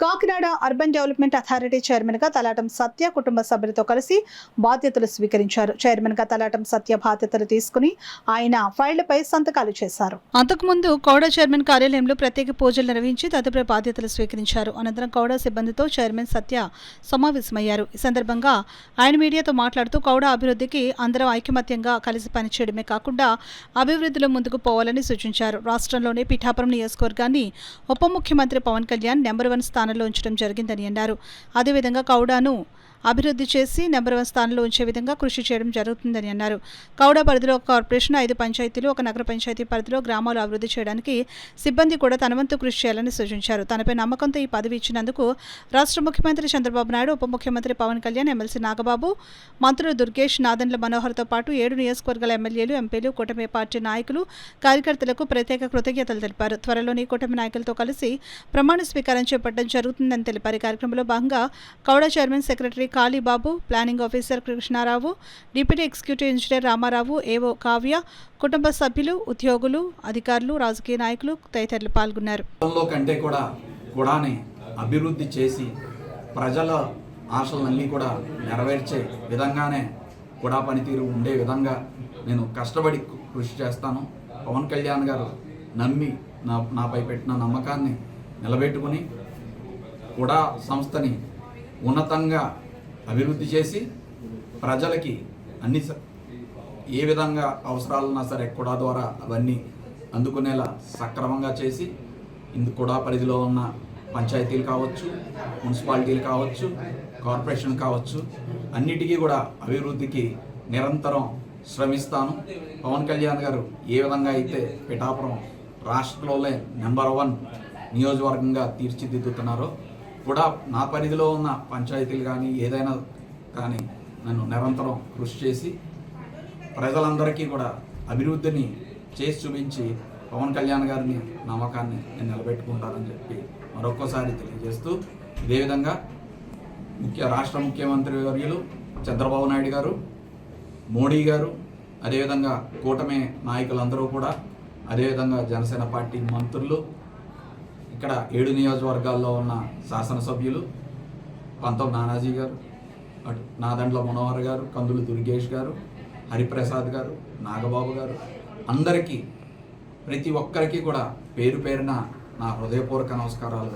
Kakinada urban development authority chairman గా తలాటం సత్య కుటుంబ సభ్యులతో కలిసి బాధ్యతలు స్వీకరించారు. చైర్మన్ గా తలాటం సత్య బాధ్యతలు తీసుకుని ఆయన ఫైళ్లపై సంతకాలు చేశారు. అంతకుముందు కౌడ చైర్మన్ కార్యాలయంలో ప్రత్యేక పూజలు నిర్వహించి తదుపరి బాధ్యతలు స్వీకరించారు. అనంతరం కౌడ సిబ్బందితో చైర్మన్ సత్య సమావేశమయ్యారు. ఈ సందర్భంగా ఆయన మీడియాతో మాట్లాడుతూ కౌడ అభివృద్ధికి అందరం ఐకమత్యంగా కలిసి పనిచేయడమే కాకుండా అభివృద్ధిలో ముందుకు పోవాలని సూచించారు. రాష్ట్రంలోనే పిఠాపురం నియోజకవర్గాన్ని ఉప ముఖ్యమంత్రి పవన్ కళ్యాణ్ నెంబర్ 1 స్థానంలో ఉంచడం జరిగిందని అన్నారు. అదేవిధంగా కౌడాను అభివృద్ధి చేసి నెంబర్ 1 స్థానంలో ఉంచే విధంగా కృషి చేయడం జరుగుతుందని అన్నారు. కౌడ పరిధిలో ఒక కార్పొరేషన్, 5 పంచాయతీలు, ఒక నగర పంచాయతీ పరిధిలో గ్రామాలు అభివృద్ధి చేయడానికి సిబ్బంది కూడా తన వంతు కృషి చేయాలని సూచించారు. తనపై నమ్మకంతో ఈ పదవి ఇచ్చినందుకు రాష్ట్ర ముఖ్యమంత్రి చంద్రబాబు నాయుడు, ఉప ముఖ్యమంత్రి పవన్ కళ్యాణ్, ఎమ్మెల్సీ నాగబాబు, మంత్రులు దుర్గేష్, నాదెండ్ల మనోహర్తో పాటు 7 నియోజకవర్గాల ఎమ్మెల్యేలు, ఎంపీలు, కూటమి పార్టీ నాయకులు, కార్యకర్తలకు ప్రత్యేక కృతజ్ఞతలు తెలిపారు. త్వరలోని కూటమి నాయకులతో కలిసి ప్రమాణ స్వీకారం చేపట్టడం జరుగుతుందని తెలిపారు. ఈ కార్యక్రమంలో భాగంగా KUDA chairman secretary Kalibabu, planning officer Krishnarao, deputy executive engineer Ramarao, AO Kavya, కుటుంబ సభ్యులు, ఉద్యోగులు, అధికారులు, రాజకీయ నాయకులు తదితరులు పాల్గొన్నారు. కంటే కూడా అభివృద్ధి చేసి ప్రజల ఆశలన్నీ కూడా నెరవేర్చే విధంగానే కూడా పనితీరు ఉండే విధంగా నేను కష్టపడి కృషి చేస్తాను. పవన్ కళ్యాణ్ గారు నమ్మి నాపై పెట్టిన నమ్మకాన్ని నిలబెట్టుకుని కూడా సంస్థని ఉన్నతంగా అభివృద్ధి చేసి ప్రజలకి అన్ని ఏ విధంగా అవసరాలున్నా సరే కూడా ద్వారా అవన్నీ అందుకునేలా సక్రమంగా చేసి కూడా పరిధిలో ఉన్న పంచాయతీలు కావచ్చు, మున్సిపాలిటీలు కావచ్చు, కార్పొరేషన్ కావచ్చు, అన్నిటికీ కూడా అభివృద్ధికి నిరంతరం శ్రమిస్తాను. పవన్ కళ్యాణ్ గారు ఏ విధంగా అయితే పిఠాపురం రాష్ట్రంలోనే నెంబర్ 1 నియోజకవర్గంగా తీర్చిదిద్దుతున్నారో కూడా నా పరిధిలో ఉన్న పంచాయతీలు కానీ ఏదైనా కానీ నన్ను నిరంతరం కృషి చేసి ప్రజలందరికీ కూడా అభివృద్ధిని చేసి చూపించి పవన్ కళ్యాణ్ గారిని నమ్మకాన్ని నేను నిలబెట్టుకుంటానని చెప్పి మరొక్కసారి తెలియజేస్తూ, ఇదే విధంగా రాష్ట్ర ముఖ్యమంత్రి వర్యులు చంద్రబాబు నాయుడు గారు, మోడీ గారు, అదేవిధంగా కూటమి నాయకులందరూ కూడా, అదేవిధంగా జనసేన పార్టీ మంత్రులు, ఇక్కడ 7 నియోజకవర్గాల్లో ఉన్న శాసనసభ్యులు పంతం నానాజీ గారు, నాదెండ్ల మనోహర్ గారు, కందులు దుర్గేష్ గారు, హరిప్రసాద్ గారు, నాగబాబు గారు, అందరికీ ప్రతి ఒక్కరికి కూడా పేరు పేరున నా హృదయపూర్వక నమస్కారాలు